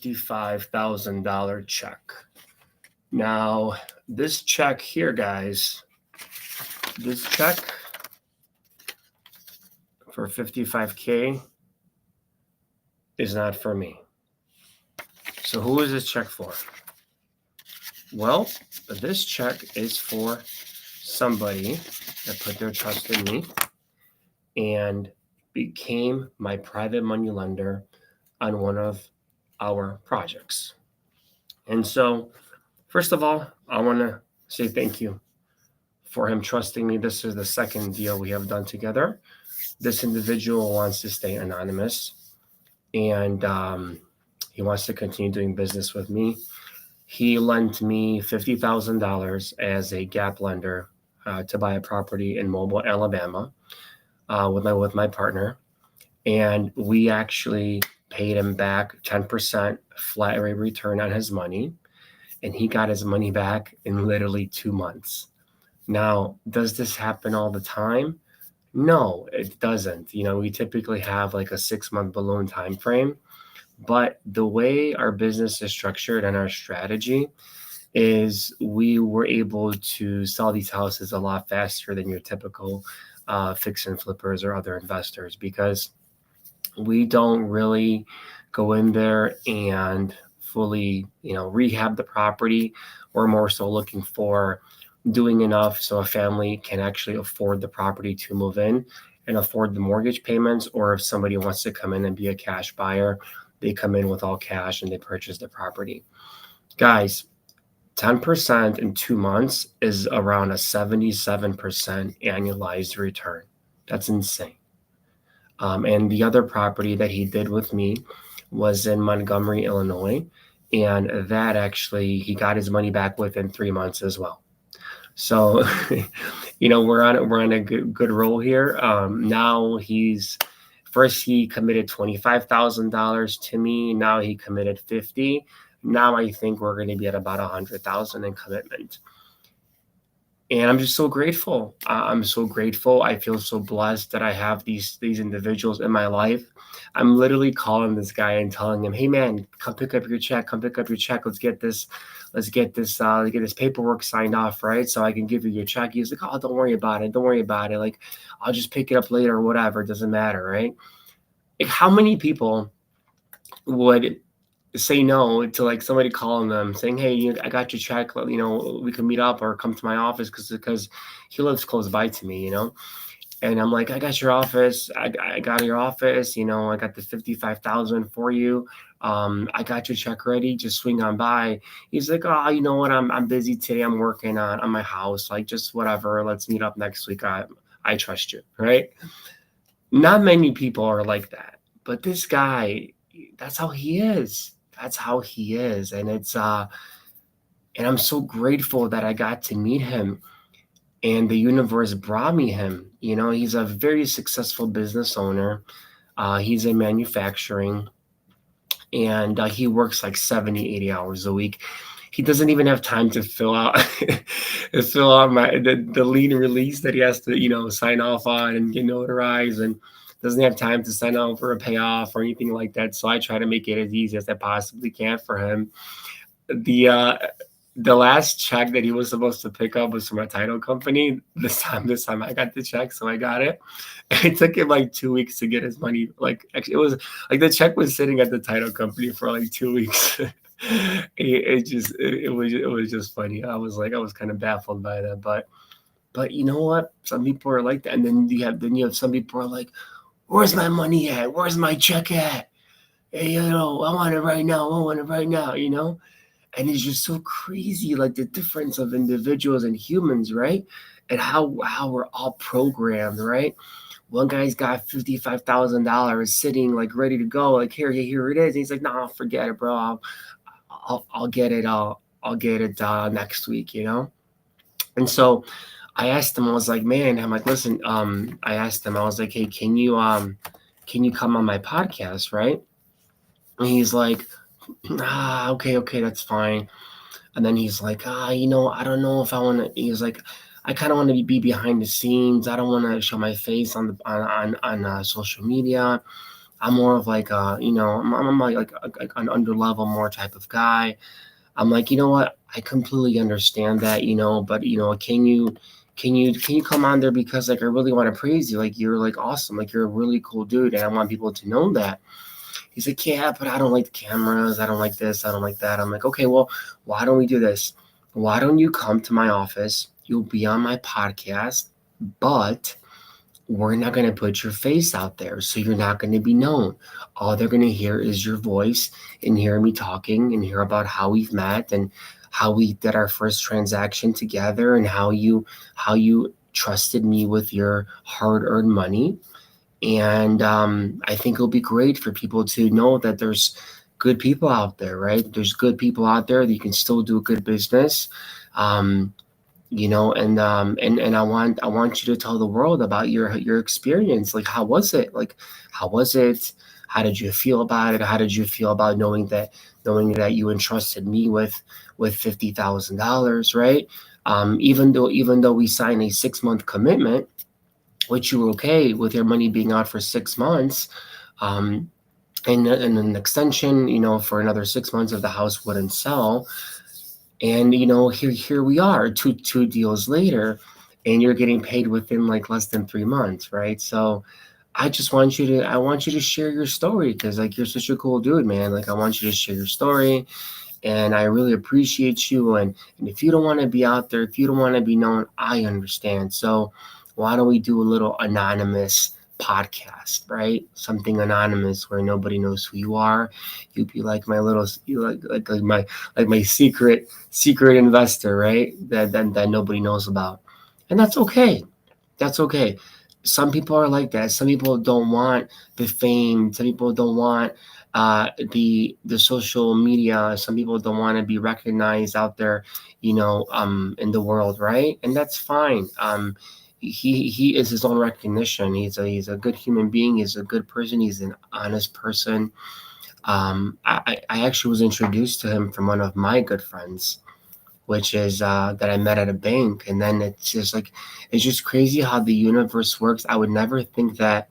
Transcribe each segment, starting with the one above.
$55,000 check. Now, this check here, guys, this check for 55K is not for me. So who is this check for? Well, this check is for somebody that put their trust in me and became my private money lender on one of our projects. And so, first of all, I want to say thank you for him trusting me. This is the second deal we have done together. This individual wants to stay anonymous, and he wants to continue doing business with me. He lent me $50,000 as a gap lender to buy a property in Mobile, Alabama, with my partner, and we actually paid him back 10% flat rate return on his money, and he got his money back in literally 2 months. Now, does this happen all the time? No, it doesn't. We typically have like a 6-month balloon time frame, but the way our business is structured and our strategy is we were able to sell these houses a lot faster than your typical fix and flippers or other investors, because we don't really go in there and fully, rehab the property. We're more so looking for doing enough so a family can actually afford the property to move in and afford the mortgage payments, or if somebody wants to come in and be a cash buyer, they come in with all cash and they purchase the property. Guys, 10% in 2 months is around a 77% annualized return. That's insane. And the other property that he did with me was in Montgomery, Illinois, and that actually he got his money back within 3 months as well. So, we're on a good roll here. Now he committed $25,000 to me. Now he committed 50. Now I think we're going to be at about 100,000 in commitment. And I'm just so grateful. I'm so grateful. I feel so blessed that I have these individuals in my life. I'm literally calling this guy and telling him, "Hey man, come pick up your check. Come pick up your check. Let's get this paperwork signed off, right? So I can give you your check." He's like, "Oh, don't worry about it. Don't worry about it. Like, I'll just pick it up later or whatever. It doesn't matter, right?" Like, how many people would say no to like somebody calling them saying, "Hey, I got your check, we can meet up or come to my office," because he lives close by to me, and I'm like, "I got your office. I got your office, I got the 55,000 for you. I got your check ready. Just swing on by." He's like, "Oh, you know what? I'm busy today. I'm working on my house. Like, just whatever. Let's meet up next week. I trust you." Right? Not many people are like that, but this guy, that's how he is. That's how he is. And and I'm so grateful that I got to meet him and the universe brought me him. He's a very successful business owner. He's in manufacturing, and he works like 70, 80 hours a week. He doesn't even have time to fill out the lien release that he has to, sign off on and get notarized, and doesn't have time to sign on for a payoff or anything like that. So I try to make it as easy as I possibly can for him. The last check that he was supposed to pick up was from a title company. This time I got the check, so I got it. It took him like 2 weeks to get his money. Like, actually, it was like the check was sitting at the title company for like 2 weeks. It was just funny. I was kind of baffled by that, but you know what? Some people are like that, and then you have some people are like, "Where's my money at? Where's my check at? Hey, I want it right now. I want it right now." And it's just so crazy, like the difference of individuals and humans, right? And how we're all programmed, right? One guy's got $55,000 sitting like ready to go, like here it is. And he's like, "No, forget it, bro. I'll get it. I'll get it next week," And so I asked him. I was like, "Man," I'm like, "Listen." I asked him. I was like, "Hey, can you come on my podcast, right?" And he's like, okay, that's fine. And then he's like, I don't know if I want to. He's like, "I kind of want to be behind the scenes. I don't want to show my face on social media. I'm more of like I'm like an under level more type of guy. I'm like, you know what? I completely understand that, but can you come on there because like I really want to praise you. Like you're like awesome. Like you're a really cool dude and I want people to know that. He's like, yeah, but I don't like the cameras. I don't like this. I don't like that. I'm like, okay, well, why don't we do this? Why don't you come to my office? You'll be on my podcast, but we're not going to put your face out there. So you're not going to be known. All they're going to hear is your voice and hear me talking and hear about how we've met and how we did our first transaction together and how you trusted me with your hard-earned money. And I think it'll be great for people to know that there's good people out there, right? There's good people out there that you can still do a good business. Um, and I want you to tell the world about your experience. Like how was it? Like how was it? How did you feel about it? How did you feel about knowing that you entrusted me with $50,000, right? Even though we signed a 6 month commitment, which you were okay with your money being out for 6 months, um, and an extension, for another 6 months if the house wouldn't sell. And here we are, two deals later, and you're getting paid within like less than 3 months, right? So I want you to share your story because like you're such a cool dude, man. Like I want you to share your story, and I really appreciate you. And if you don't want to be out there, if you don't want to be known, I understand. So why don't we do a little anonymous podcast, right? Something anonymous where nobody knows who you are. You'd be like my little, you like my secret investor, right? That nobody knows about, and that's okay. That's okay. Some people are like that. Some people don't want the fame. Some people don't want the social media. Some people don't want to be recognized out there, in the world, right? And that's fine. He is his own recognition. He's a good human being. He's a good person. He's an honest person. I actually was introduced to him from one of my good friends, which is that I met at a bank. And then it's just crazy how the universe works. I would never think that,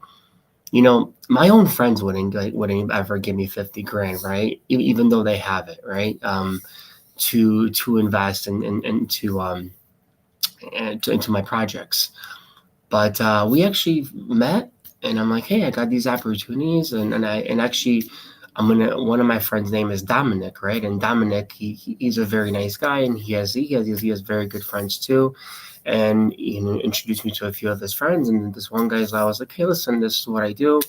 my own friends wouldn't ever give me 50 grand, right? Even though they have it, right? To invest into my projects. But we actually met, and I'm like, hey, I got these opportunities, and actually, one of my friends' name is Dominic, right? And Dominic, he's a very nice guy, and he has very good friends too, and introduced me to a few of his friends. And this one guy's, I was like, hey, listen, this is what I do.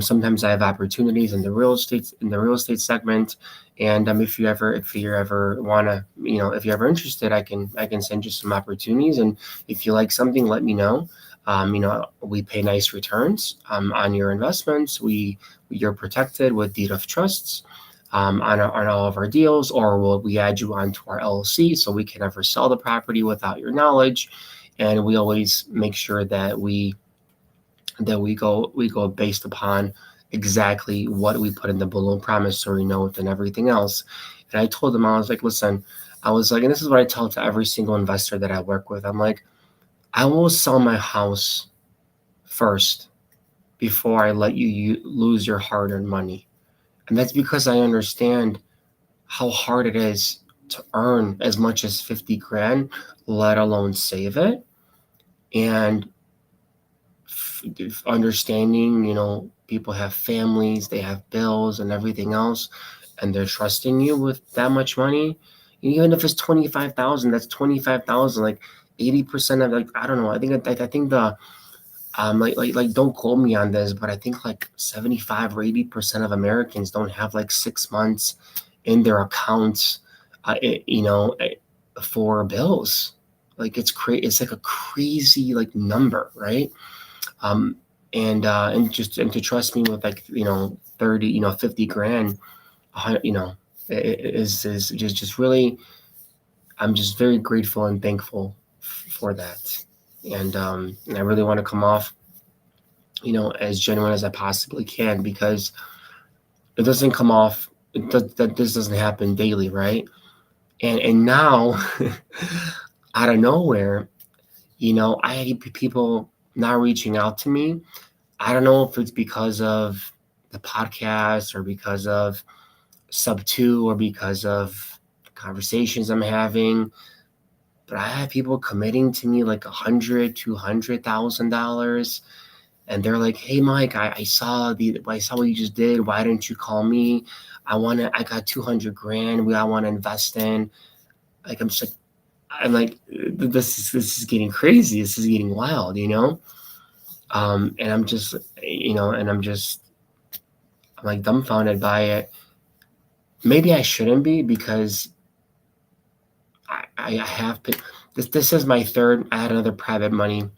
Sometimes I have opportunities in the real estate segment, and if you ever wanna, if you're ever interested, I can send you some opportunities, and if you like something, let me know. We pay nice returns on your investments. You're protected with deed of trusts on all of our deals, or we add you onto our LLC so we can never sell the property without your knowledge, and we always make sure that we go based upon exactly what we put in the balloon promissory note and everything else. And I told them, I was like, listen, I was like, and this is what I tell to every single investor that I work with. I'm like, I will sell my house first before I let you lose your hard-earned money. And that's because I understand how hard it is to earn as much as 50 grand, let alone save it. And understanding, people have families, they have bills and everything else, and they're trusting you with that much money. Even if it's 25,000, that's 25,000. Like 80% of, like, I don't know. I think the like don't quote me on this, but I think like 75 or 80% of Americans don't have like 6 months in their accounts, for bills. Like it's like a crazy like number, right? um and to trust me with like 30, 50 grand, is just really, I'm just very grateful and thankful for that. And I really want to come off as genuine as I possibly can, because it doesn't come off, that this doesn't happen daily, right? And now out of nowhere, I had people now reaching out to me. I don't know if it's because of the podcast or because of sub 2 or because of conversations I'm having. But I have people committing to me like $100,000, $200,000. And they're like, "Hey, Mike, I saw what you just did. Why didn't you call me? I got 200 grand. I want to invest in." Like, I'm like, this is getting crazy. This is getting wild, And I'm just, I'm like dumbfounded by it. Maybe I shouldn't be, because I have been, this is my third. I had another private money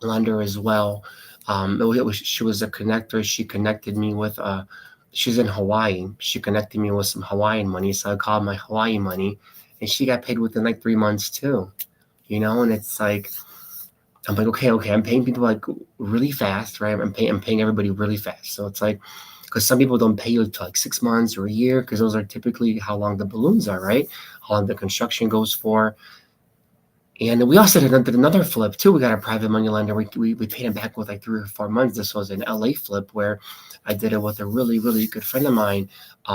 lender as well. She was a connector. She connected me with she's in Hawaii. She connected me with some Hawaiian money. So I called my Hawaii money, and she got paid within like 3 months too, and it's like, I'm like, okay, I'm paying people like really fast, right? I'm paying everybody really fast. So it's like, because some people don't pay you until like 6 months or a year, because those are typically how long the balloons are, right? How long the construction goes for. And we also did another flip too. We got a private money lender. We paid him back with like 3 or 4 months. This was an LA flip where I did it with a really, really good friend of mine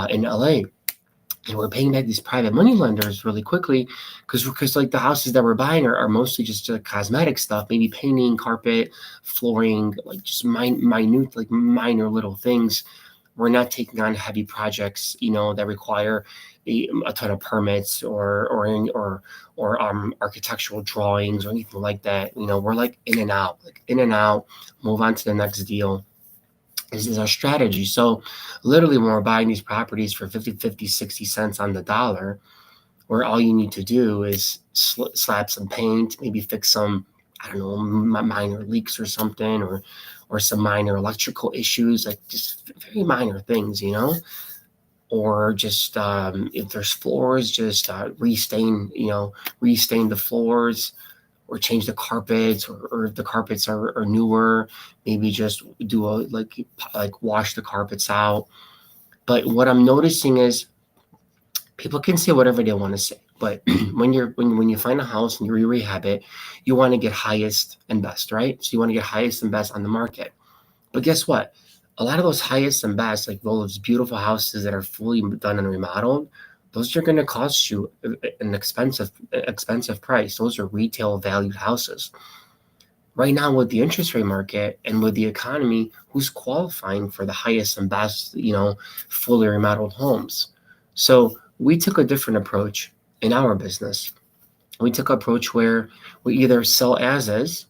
in LA. And we're paying back these private money lenders really quickly, because like the houses that we're buying are mostly just cosmetic stuff, maybe painting, carpet, flooring, like just minute, like minor little things. We're not taking on heavy projects, that require a ton of permits or architectural drawings or anything like that. We're like in and out, move on to the next deal. This is our strategy. So literally, when we're buying these properties for 50, 60 cents on the dollar, where all you need to do is slap some paint, maybe fix some, I don't know, minor leaks or something, or some minor electrical issues, like just very minor things, or just if there's floors, just restain the floors, or change the carpets, or if the carpets are newer, maybe just do like wash the carpets out. But what I'm noticing is people can say whatever they want to say, but when you find a house and you rehab it, you want to get highest and best, right? So you want to get highest and best on the market. But guess what? A lot of those highest and best, like those beautiful houses that are fully done and remodeled, those are going to cost you an expensive price. Those are retail valued houses. Right now, with the interest rate market and with the economy, who's qualifying for the highest and best, fully remodeled homes? So we took a different approach in our business. We took an approach where we either sell as is,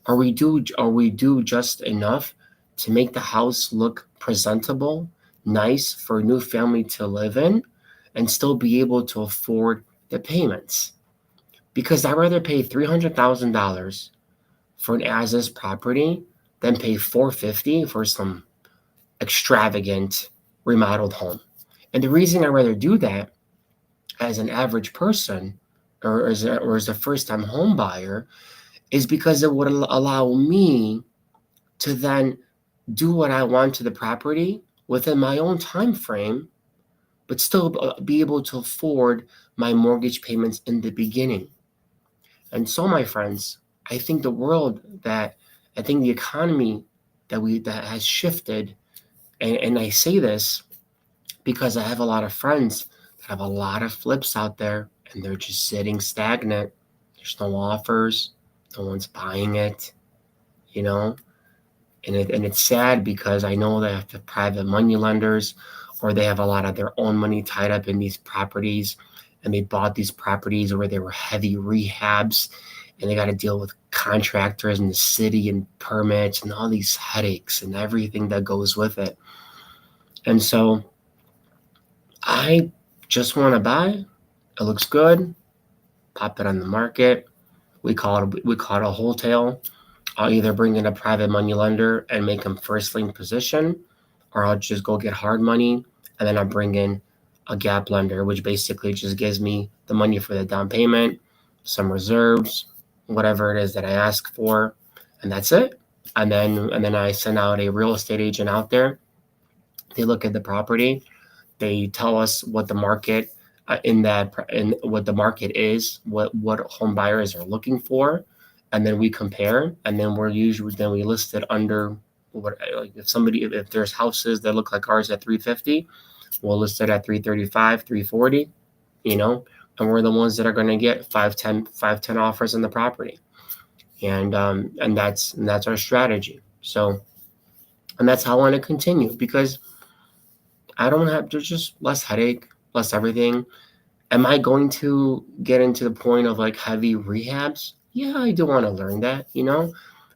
or we do just enough to make the house look presentable, nice for a new family to live in, and still be able to afford the payments. Because I'd rather pay $300,000 for an as-is property than pay $450 for some extravagant remodeled home. And the reason I'd rather do that as an average person, or as a first-time home buyer, is because it would allow me to then do what I want to the property within my own time frame, but still be able to afford my mortgage payments in the beginning. And so, my friends, I think the economy that has shifted, and I say this because I have a lot of friends that have a lot of flips out there, and they're just sitting stagnant. There's no offers, no one's buying it, And it's sad, because I know they have the private money lenders, or they have a lot of their own money tied up in these properties, and they bought these properties where they were heavy rehabs, and they got to deal with contractors in the city and permits and all these headaches and everything that goes with it. And so I just want to buy. It looks good. Pop it on the market. We call it a wholesale. I'll either bring in a private money lender and make them first lien position, or I'll just go get hard money, and then I'll bring in a gap lender, which basically just gives me the money for the down payment, some reserves, whatever it is that I ask for, and that's it. And then I send out a real estate agent out there. They look at the property. They tell us what the market what the market is, what home buyers are looking for, and then we compare, and then we list it under like if there's houses that look like ours at 350, we'll list it at 335, 340, and we're the ones that are going to get 510 offers on the property. And that's our strategy. So, and that's how I want to continue, because I don't have, there's just less headache, less everything. Am I going to get into the point of like heavy rehabs? Yeah, I do want to learn that,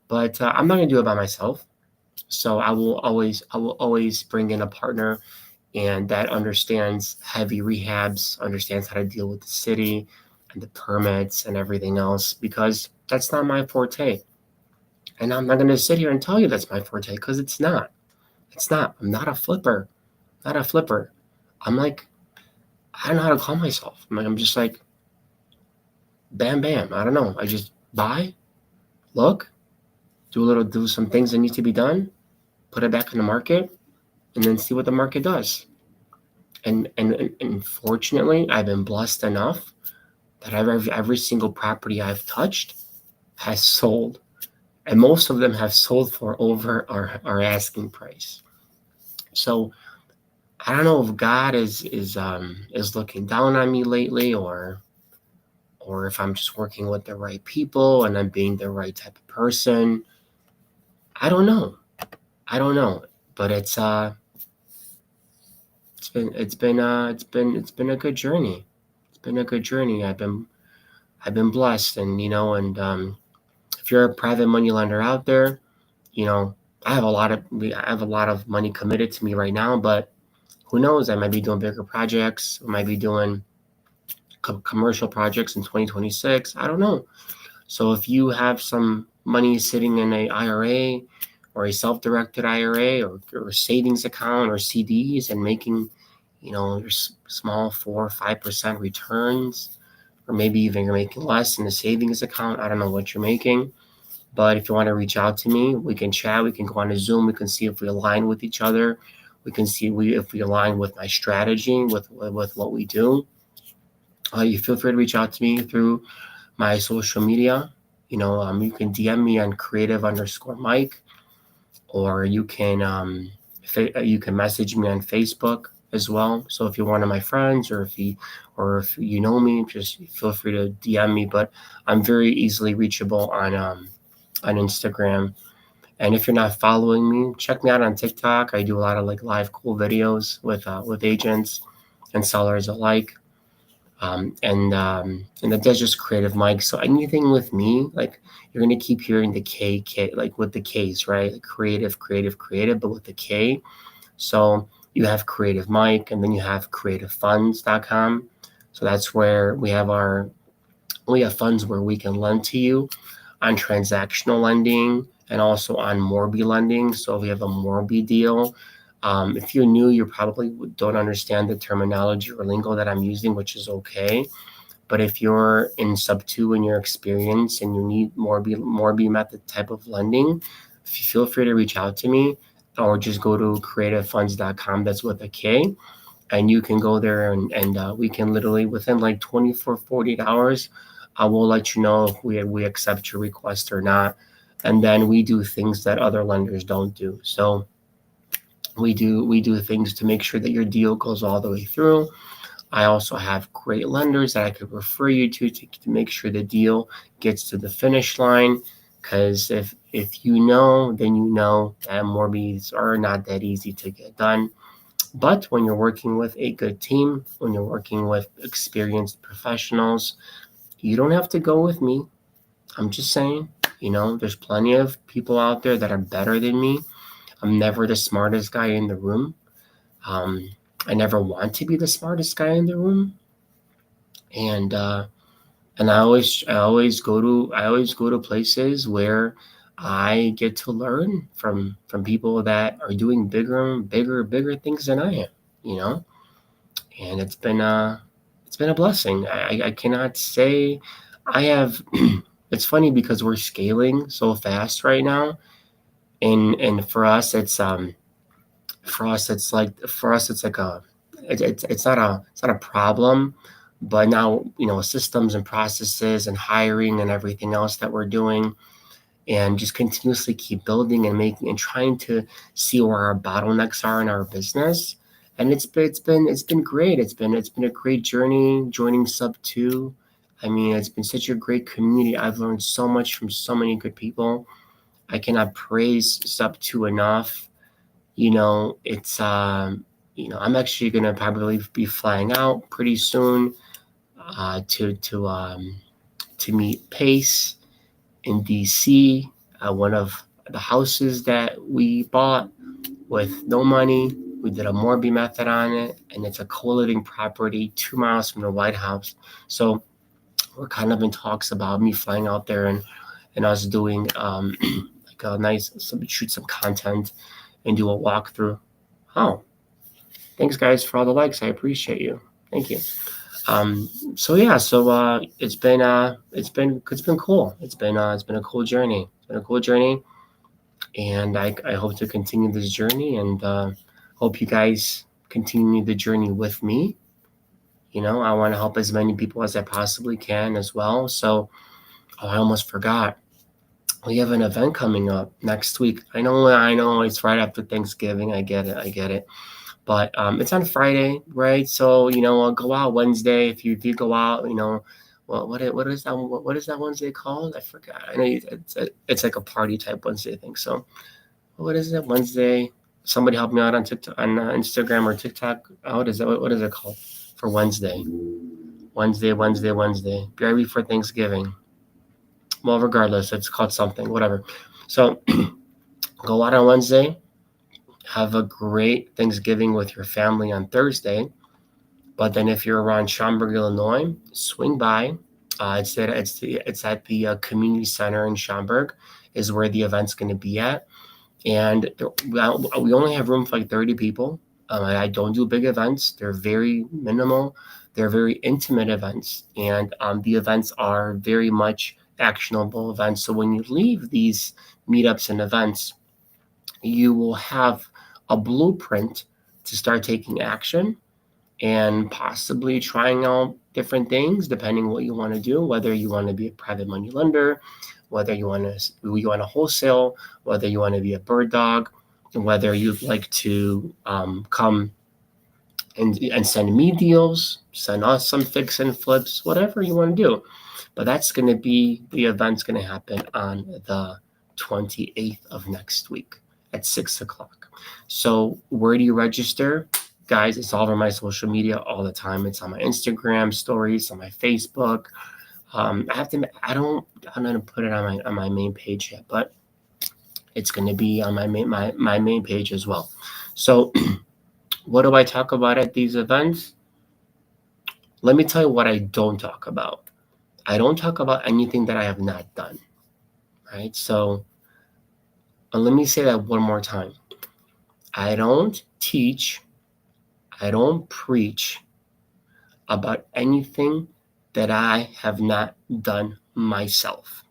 but I'm not going to do it by myself. So I will always bring in a partner, and that understands heavy rehabs, understands how to deal with the city and the permits and everything else, because that's not my forte. And I'm not going to sit here and tell you that's my forte, because it's not. It's not. I'm not a flipper. Not a flipper. I'm like, I don't know how to call myself. I'm just like, bam, bam. I don't know. I just buy, look, do some things that need to be done, put it back in the market, and then see what the market does. And fortunately, I've been blessed enough that every single property I've touched has sold, and most of them have sold for over our asking price. So I don't know if God is looking down on me lately, or if I'm just working with the right people and I'm being the right type of person. I don't know, but it's been a good journey. It's been a good journey. I've been blessed, and if you're a private money lender out there, I have a lot of money committed to me right now, but who knows? I might be doing bigger projects. I might be doing commercial projects in 2026. I don't know. So if you have some money sitting in a IRA or a self-directed IRA or a savings account or CDs and making, your small 4 or 5% returns, or maybe even you're making less in the savings account. I don't know what you're making, but if you want to reach out to me, we can chat. We can go on a Zoom. We can see if we align with each other. We can see if we align with my strategy, with what we do. You feel free to reach out to me through my social media. You can DM me on creative_Mike, or you can message me on Facebook as well. So if you're one of my friends, or if you know me, just feel free to DM me. But I'm very easily reachable on Instagram. And if you're not following me, check me out on TikTok. I do a lot of like live cool videos with agents and sellers alike. And that's just Kreative Mike. So anything with me, like, you're gonna keep hearing the K, like with the K's, right? Like creative, but with the K. So you have Kreative Mike, and then you have creativefunds.com. So that's where we have funds where we can lend to you on transactional lending and also on Morby lending. So if we have a Morby deal, if you're new, you probably don't understand the terminology or lingo that I'm using, which is okay. But if you're in sub 2 in your experience and you need Morby method type of lending, feel free to reach out to me, or just go to creativefunds.com. That's with a K. And you can go there, and we can literally, within like 24, 48 hours, I will let you know if we accept your request or not. And then we do things that other lenders don't do. So we do things to make sure that your deal goes all the way through. I also have great lenders that I could refer you to make sure the deal gets to the finish line. Because if you know, then you know that Morbies are not that easy to get done. But when you're working with a good team, when you're working with experienced professionals, you don't have to go with me. I'm just saying, there's plenty of people out there that are better than me. I'm never the smartest guy in the room. I never want to be the smartest guy in the room. And I always go to places where I get to learn from people that are doing bigger things than I am, and it's been a blessing. I cannot say I have. It's funny because we're scaling so fast right now, and for us it's not a problem, but now systems and processes and hiring and everything else that we're doing, and just continuously keep building and making and trying to see where our bottlenecks are in our business. And it's been great. It's been a great journey joining Sub 2. I mean, it's been such a great community. I've learned so much from so many good people. I cannot praise Sub 2 enough. It's I'm actually gonna probably be flying out pretty soon to meet Pace in DC, one of the houses that we bought with no money. We did a Morby method on it, and it's a co-living property 2 miles from the White House. So we're kind of in talks about me flying out there and us doing like a nice shoot some content and do a walkthrough. Oh, thanks guys for all the likes. I appreciate you. Thank you. So it's been cool. It's been a cool journey. It's been a cool journey, and I hope to continue this journey, and hope you guys continue the journey with me. I want to help as many people as I possibly can as well. So, I almost forgot. We have an event coming up next week. I know it's right after Thanksgiving. I get it. But it's on Friday, right? So I'll go out Wednesday. If you go out, what is that Wednesday called? I forgot. I know it's like a party type Wednesday thing. So what is it Wednesday? Somebody help me out on TikTok, on Instagram or TikTok. What is it called for Wednesday? Wednesday. Be ready for Thanksgiving. Well, regardless, it's called something, whatever. So go out on Wednesday. Have a great Thanksgiving with your family on Thursday. But then if you're around Schaumburg, Illinois, swing by. It's at the community center in Schaumburg is where the event's going to be at. And we only have room for like 30 people. I don't do big events. They're very minimal. They're very intimate events. And the events are very much actionable events. So when you leave these meetups and events, you will have a blueprint to start taking action and possibly trying out different things depending what you want to do, whether you want to be a private money lender, whether you want to wholesale, whether you want to be a bird dog, and whether you'd like to come and send me deals, send us some fix and flips, whatever you want to do. But that's going to be, the event's going to happen on the 28th of next week at 6 o'clock. So where do you register? Guys, it's all over my social media all the time. It's on my Instagram stories, on my Facebook. I'm gonna put it on my main page yet, but it's gonna be on my main page as well. So what do I talk about at these events? Let me tell you what I don't talk about. I don't talk about anything that I have not done, right? So let me say that one more time. I don't teach, I don't preach about anything that I have not done myself.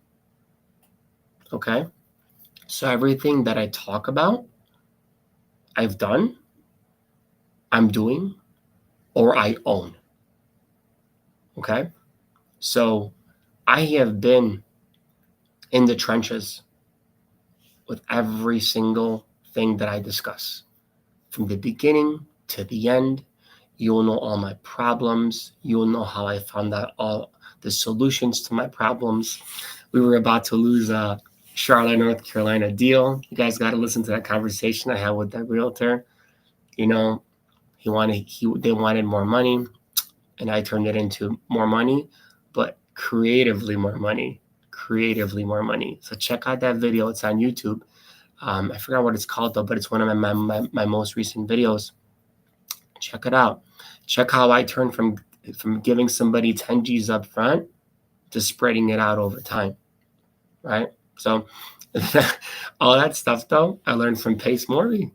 Okay? So everything that I talk about, I've done, I'm doing, or I own. Okay? So I have been in the trenches with every single thing that I discuss. From the beginning to the end, you'll know all my problems. You'll know how I found out all the solutions to my problems. We were about to lose a Charlotte, North Carolina deal. You guys got to listen to that conversation I had with that realtor. They wanted more money, and I turned it into more money, but creatively more money. So check out that video. It's on YouTube. I forgot what it's called though, but it's one of my most recent videos. Check it out. Check how I turned from giving somebody 10 G's up front to spreading it out over time, right? So all that stuff though, I learned from Pace Morby,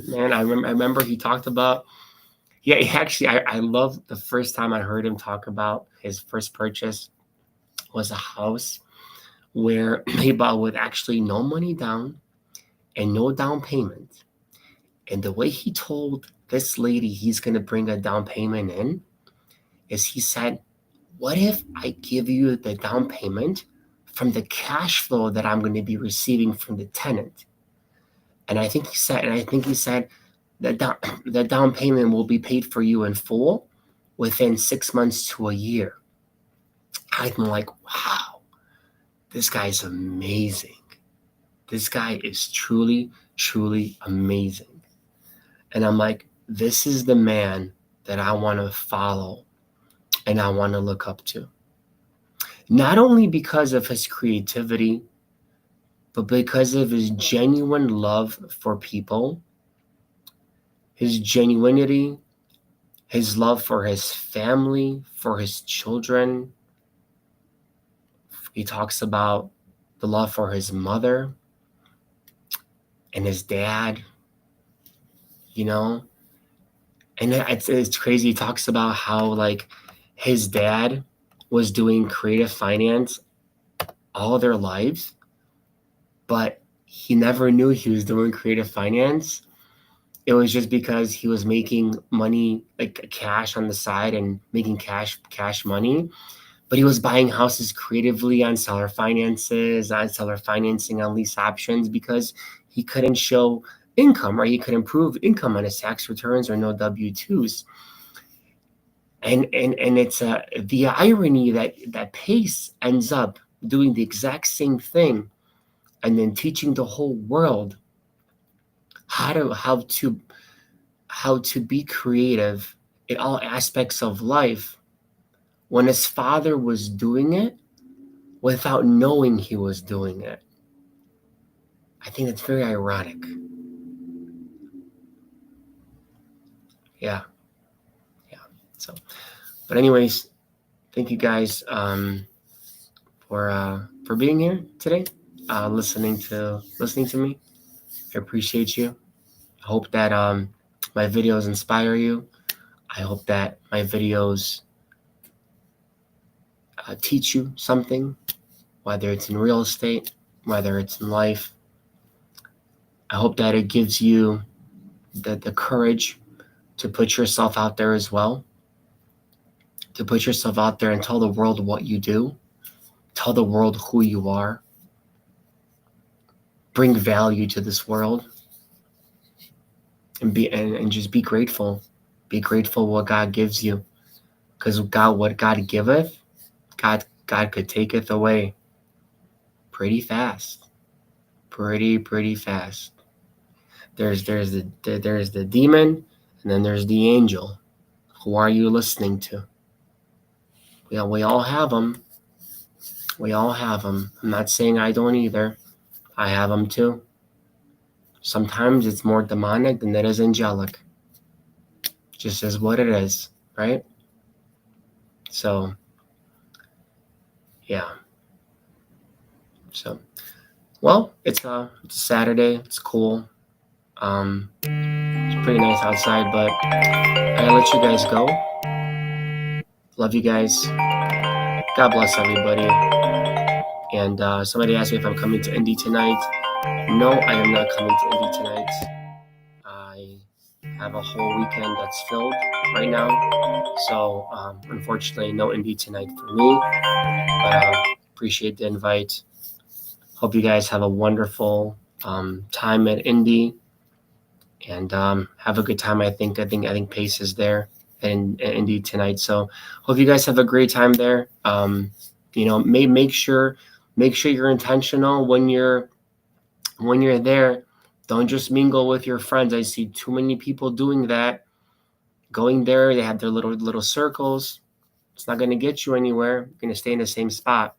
man. I remember he talked about, I love the first time I heard him talk about his first purchase was a house where he bought with actually no money down and no down payment. And the way he told this lady he's going to bring a down payment in is he said, what if I give you the down payment from the cash flow that I'm going to be receiving from the tenant. And I think he said that the down payment will be paid for you in full within 6 months to a year. I'm like, wow, this guy's amazing. This guy is truly, truly amazing. And I'm like, this is the man that I want to follow and I want to look up to. Not only because of his creativity, but because of his genuine love for people, his genuinity, his love for his family, for his children. He talks about the love for his mother and his dad, and it's crazy. He talks about how like his dad was doing creative finance all their lives, but he never knew he was doing creative finance. It was just because he was making money, like cash on the side and making cash money. But he was buying houses creatively on seller finances, on seller financing, on lease options, because he couldn't show income, right? He couldn't prove income on his tax returns or no W-2s. And it's the irony that Pace ends up doing the exact same thing and then teaching the whole world how to be creative in all aspects of life, when his father was doing it without knowing he was doing it. I think that's very ironic. Yeah. So, but anyways, thank you guys for being here today, listening to me. I appreciate you. I hope that my videos inspire you. I hope that my videos teach you something, whether it's in real estate, whether it's in life. I hope that it gives you the courage to put yourself out there as well, to put yourself out there and tell the world what you do, tell the world who you are, bring value to this world, and just be grateful. Be grateful what God gives you, because what God giveth, God could taketh away pretty fast, pretty fast. There's the demon, and then there's the angel. Who are you listening to? We all have them. We all have them. I'm not saying I don't either. I have them too. Sometimes it's more demonic than it is angelic. Just is what it is, right? So, yeah. So, well, it's a Saturday. It's cool. It's pretty nice outside, but I gotta let you guys go. Love you guys. God bless everybody. And somebody asked me if I'm coming to Indy tonight. No, I am not coming to Indy tonight. I have a whole weekend that's filled right now. So unfortunately, no Indy tonight for me. But appreciate the invite. Hope you guys have a wonderful time at Indy. And have a good time. I think Pace is there and Indy tonight. So hope you guys have a great time there. Make sure you're intentional when you're there. Don't just mingle with your friends. I see too many people doing that. Going there, they have their little circles. It's not going to get you anywhere. You're going to stay in the same spot.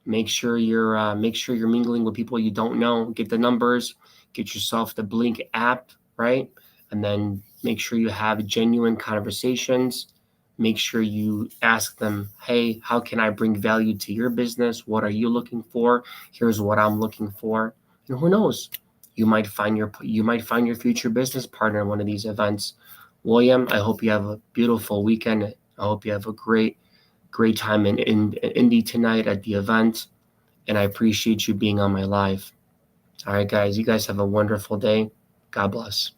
Make sure you're mingling with people you don't know. Get the numbers. Get yourself the Blink app, right? And then make sure you have genuine conversations. Make sure you ask them, hey, how can I bring value to your business? What are you looking for? Here's what I'm looking for. And who knows? You might find your future business partner in one of these events. William, I hope you have a beautiful weekend. I hope you have a great time in Indy tonight at the event. And I appreciate you being on my live. All right, guys, you guys have a wonderful day. God bless.